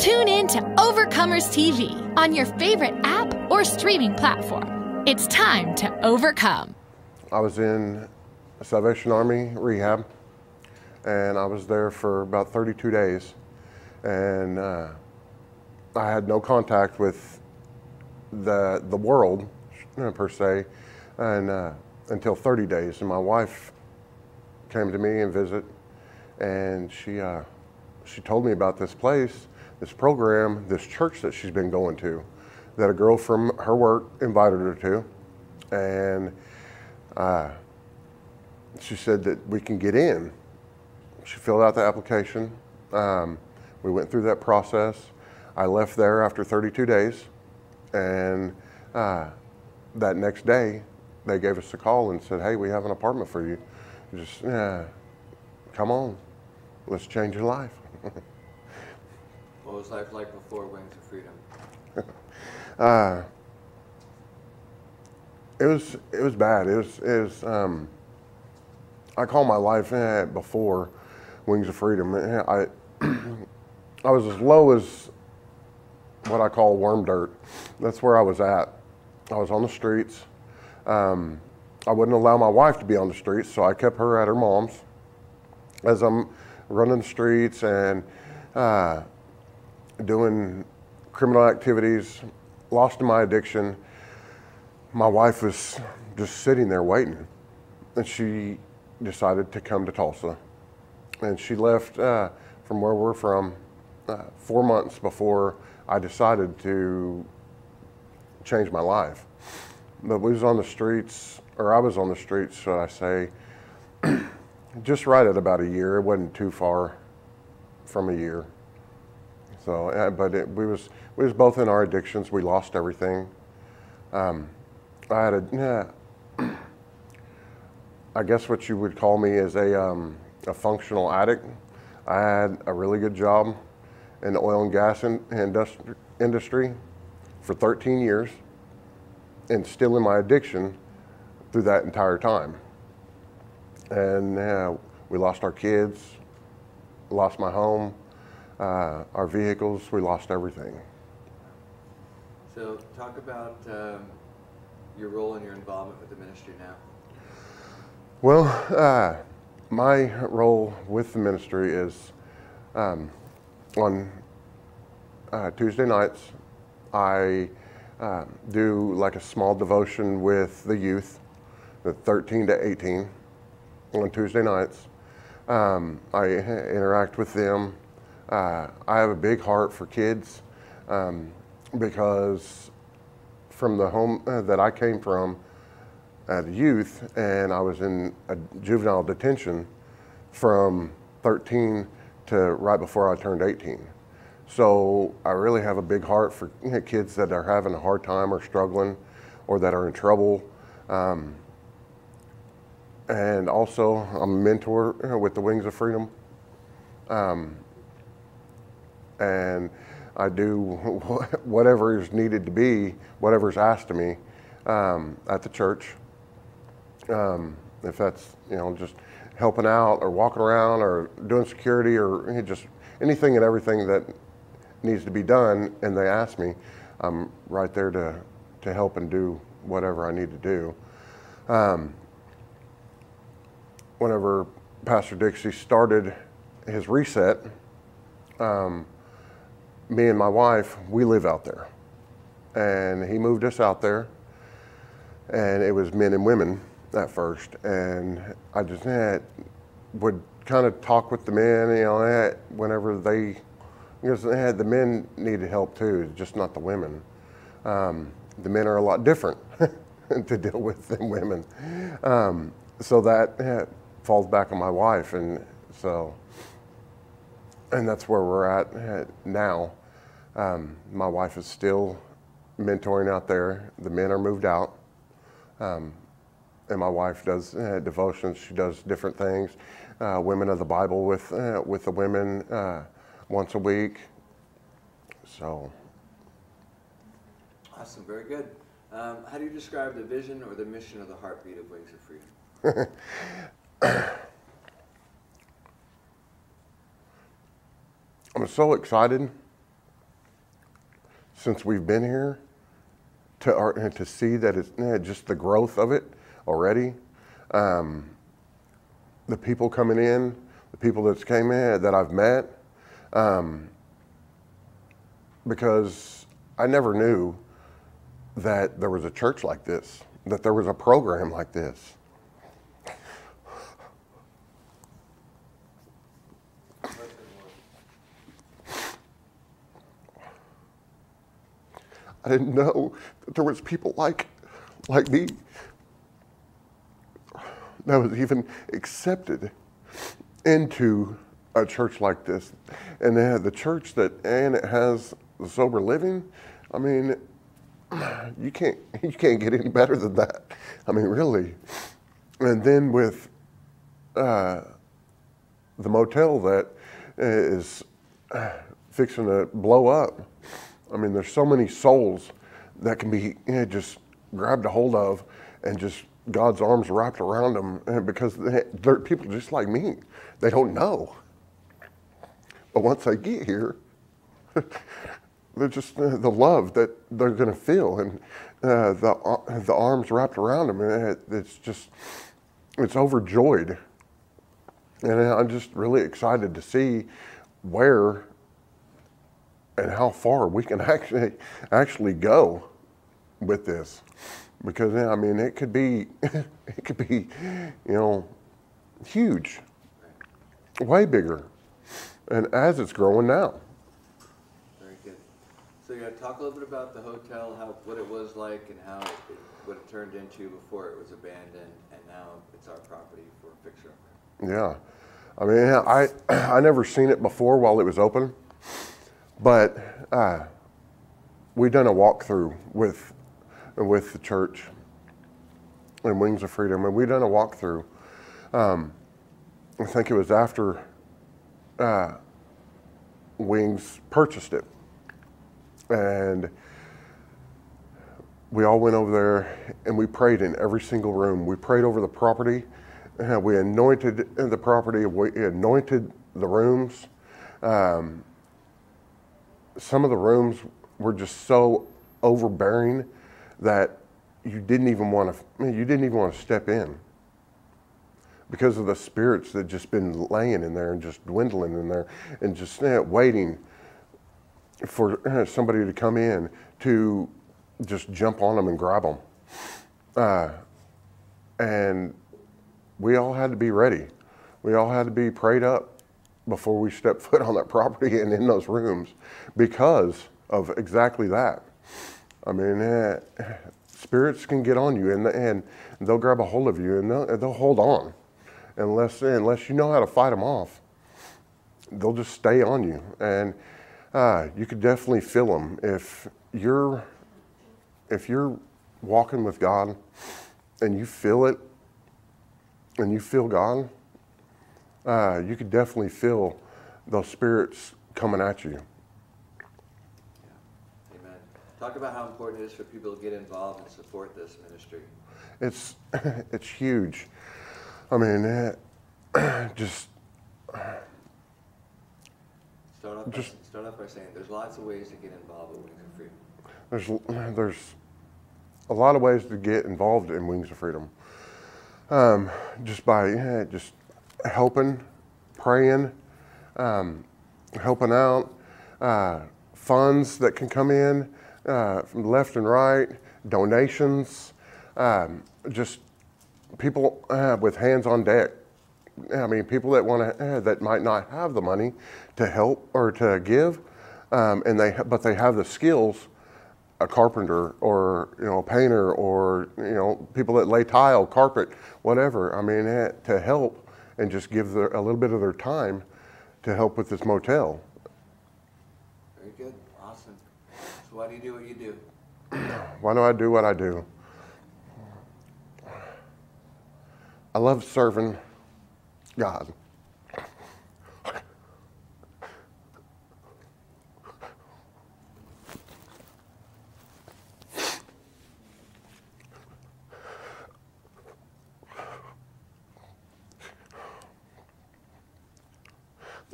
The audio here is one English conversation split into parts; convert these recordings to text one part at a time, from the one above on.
Tune in to Overcomers TV on your favorite app or streaming platform. It's time to overcome. I was in Salvation Army rehab, and I was there for about 32 days. And I had no contact with the world, per se, and until 30 days. And my wife came to me and visited, and she told me about this place, this program, this church that she's been going to, that a girl from her work invited her to. And she said that we can get in. She filled out the application. We went through that process. I left there after 32 days, and that next day, they gave us a call and said, "Hey, we have an apartment for you. Just come on, let's change your life." What was life like before Wings of Freedom? It was bad. It was I call my life before Wings of Freedom. I was as low as what I call worm dirt. That's where I was at. I was on the streets. I wouldn't allow my wife to be on the streets, so I kept her at her mom's. As I'm running the streets and doing criminal activities, lost in my addiction, my wife was just sitting there waiting. And she decided to come to Tulsa. And she left from where we're from 4 months before I decided to change my life. But we was on the streets, or I was on the streets, should I say, just right at about a year. It wasn't too far from a year. So, but we was both in our addictions. We lost everything. I had I guess what you would call me is a functional addict. I had a really good job in the oil and gas industry for 13 years, and still in my addiction through that entire time. And we lost our kids, lost my home, our vehicles, we lost everything. So talk about your role and your involvement with the ministry now. Well, my role with the ministry is on Tuesday nights, I do like a small devotion with the youth, the 13 to 18, on Tuesday nights. I interact with them. I have a big heart for kids because from the home that I came from as a youth, and I was in a juvenile detention from 13 to right before I turned 18. So I really have a big heart for kids that are having a hard time or struggling or that are in trouble. And also I'm a mentor with the Wings of Freedom. And I do whatever is needed to be, whatever is asked of me at the church. If that's, just helping out or walking around or doing security or just anything and everything that needs to be done and they ask me, I'm right there to help and do whatever I need to do. Whenever Pastor Dixie started his reset, me and my wife, we live out there. And he moved us out there, and it was men and women at first. And I just would kind of talk with the men, whenever because the men needed help too, just not the women. The men are a lot different to deal with than women. So that falls back on my wife, and that's where we're at now. My wife is still mentoring out there. The men are moved out. And my wife does devotions. She does different things. Women of the Bible with the women once a week. So. Awesome, very good. How do you describe the vision or the mission of the heartbeat of Wings of Freedom? I'm so excited since we've been here to see that it's just the growth of it already. The people coming in, the people that came in that I've met, because I never knew that there was a church like this, that there was a program like this. I didn't know that there was people like me that was even accepted into a church like this. And the church and it has the sober living. I mean, you can't get any better than that. I mean, really. And then with the motel that is fixing to blow up. I mean, there's so many souls that can be just grabbed a hold of, and just God's arms wrapped around them, and because they're people just like me. They don't know. But once they get here, they're just the love that they're going to feel, and the arms wrapped around them, and it's overjoyed. And I'm just really excited to see where and how far we can actually go with this, because I mean it could be huge, way bigger, and as it's growing now. Very good. So yeah, talk a little bit about the hotel, what it was like, and what it turned into before it was abandoned, and now it's our property for Fixer Upper. Yeah, I mean I never seen it before while it was open. But we done a walkthrough with the church and Wings of Freedom, and we done a walkthrough. I think it was after Wings purchased it, and we all went over there and we prayed in every single room. We prayed over the property. We anointed the property. We anointed the rooms. Some of the rooms were just so overbearing that you didn't even want to step in, because of the spirits that just been laying in there and just dwindling in there, and just waiting for somebody to come in to just jump on them and grab them. And we all had to be ready. We all had to be prayed up before we step foot on that property and in those rooms, because of exactly that. I mean, spirits can get on you, and they'll grab a hold of you, and they'll hold on, unless you know how to fight them off. They'll just stay on you, and you could definitely feel them if you're walking with God, and you feel it, and you feel God. You could definitely feel those spirits coming at you. Yeah. Amen. Talk about how important it is for people to get involved and support this ministry. It's huge. I mean, just start off by saying there's lots of ways to get involved with Wings of Freedom. There's a lot of ways to get involved in Wings of Freedom. Just by just helping, praying, helping out, funds that can come in from left and right, donations, just people with hands on deck. I mean, people that want to, that might not have the money to help or to give, but they have the skills. A carpenter, or a painter, or people that lay tile, carpet, whatever. I mean, to help and just give a little bit of their time to help with this motel. Very good, awesome. So why do you do what you do? Why do I do what I do? I love serving God.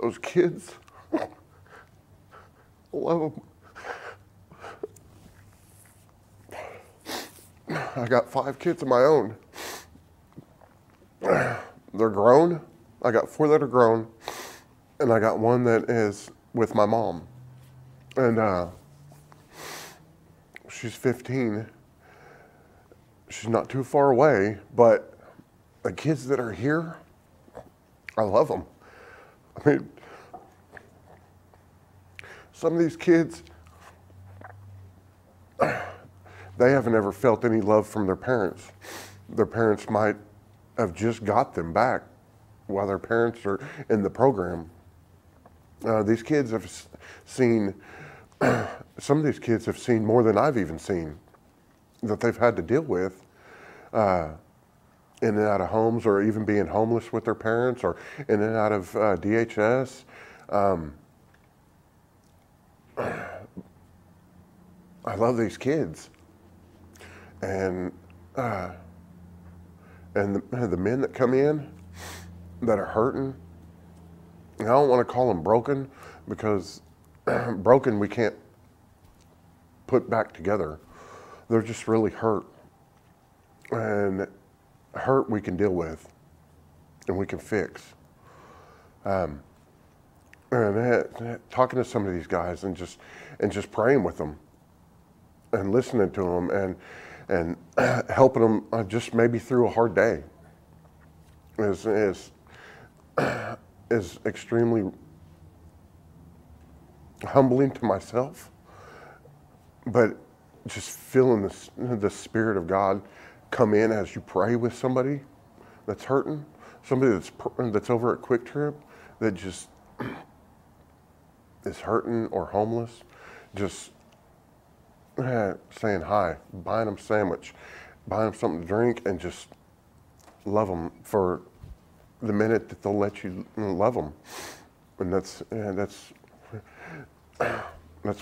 Those kids, I love them. I got 5 kids of my own. They're grown. I got 4 that are grown, and I got 1 that is with my mom. And she's 15. She's not too far away, but the kids that are here, I love them. I mean, some of these kids, they haven't ever felt any love from their parents. Their parents might have just got them back while their parents are in the program. These kids have seen, some of these kids have seen more than I've even seen that they've had to deal with in and out of homes, or even being homeless with their parents, or in and out of DHS. I love these kids. And the men that come in that are hurting, I don't want to call them broken, because broken we can't put back together. They're just really hurt. And hurt we can deal with and we can fix. And talking to some of these guys and just praying with them and listening to them and helping them just maybe through a hard day is extremely humbling to myself. But just feeling the Spirit of God come in as you pray with somebody that's hurting, somebody that's over at Quick Trip that just is hurting or homeless, just saying hi, buying them a sandwich, buying them something to drink, and just love them for the minute that they'll let you love them. And that's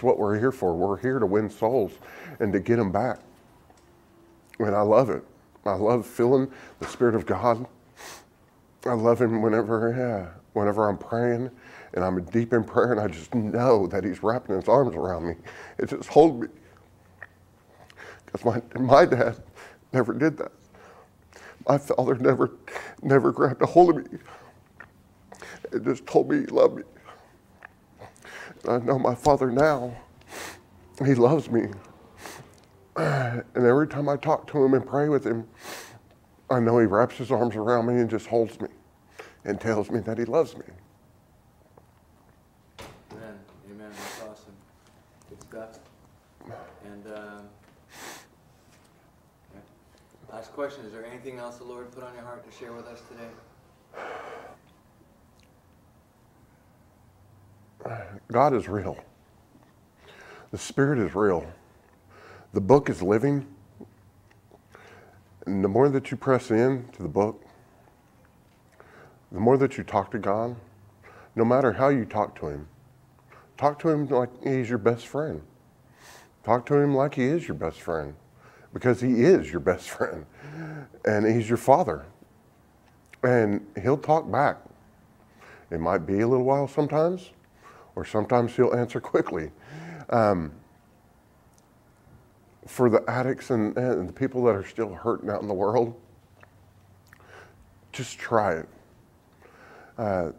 what we're here for. We're here to win souls and to get them back. And I love it. I love feeling the Spirit of God. I love Him whenever I'm praying and I'm deep in prayer and I just know that He's wrapping His arms around me. It just holds me. Because my dad never did that. My father never grabbed a hold of me. It just told me He loved me. I know my Father now, He loves me. And every time I talk to Him and pray with Him, I know He wraps His arms around me and just holds me and tells me that He loves me. Amen. Amen. That's awesome. Good stuff. And last question, is there anything else the Lord put on your heart to share with us today? God is real. The Spirit is real. The book is living. And the more that you press in to the book, the more that you talk to God, no matter how you talk to Him like He's your best friend. Talk to Him like He is your best friend, because He is your best friend. And He's your Father. And He'll talk back. It might be a little while sometimes, or sometimes He'll answer quickly. For the addicts and the people that are still hurting out in the world, just try it. I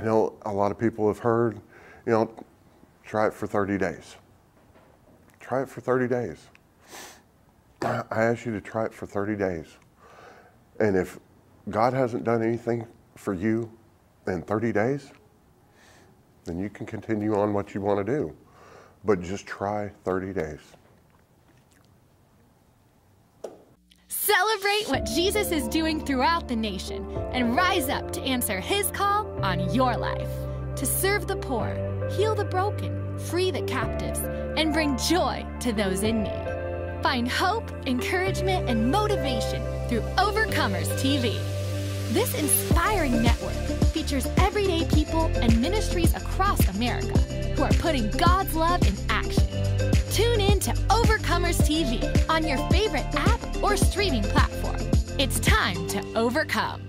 know a lot of people have heard, try it for 30 days. Try it for 30 days. I ask you to try it for 30 days. And if God hasn't done anything for you in 30 days, then you can continue on what you want to do. But just try 30 days. Celebrate what Jesus is doing throughout the nation and rise up to answer His call on your life. To serve the poor, heal the broken, free the captives, and bring joy to those in need. Find hope, encouragement, and motivation through Overcomers TV. This inspiring network features everyday people and ministries across America who are putting God's love in action. Tune in to Overcomers TV on your favorite app or streaming platform. It's time to overcome.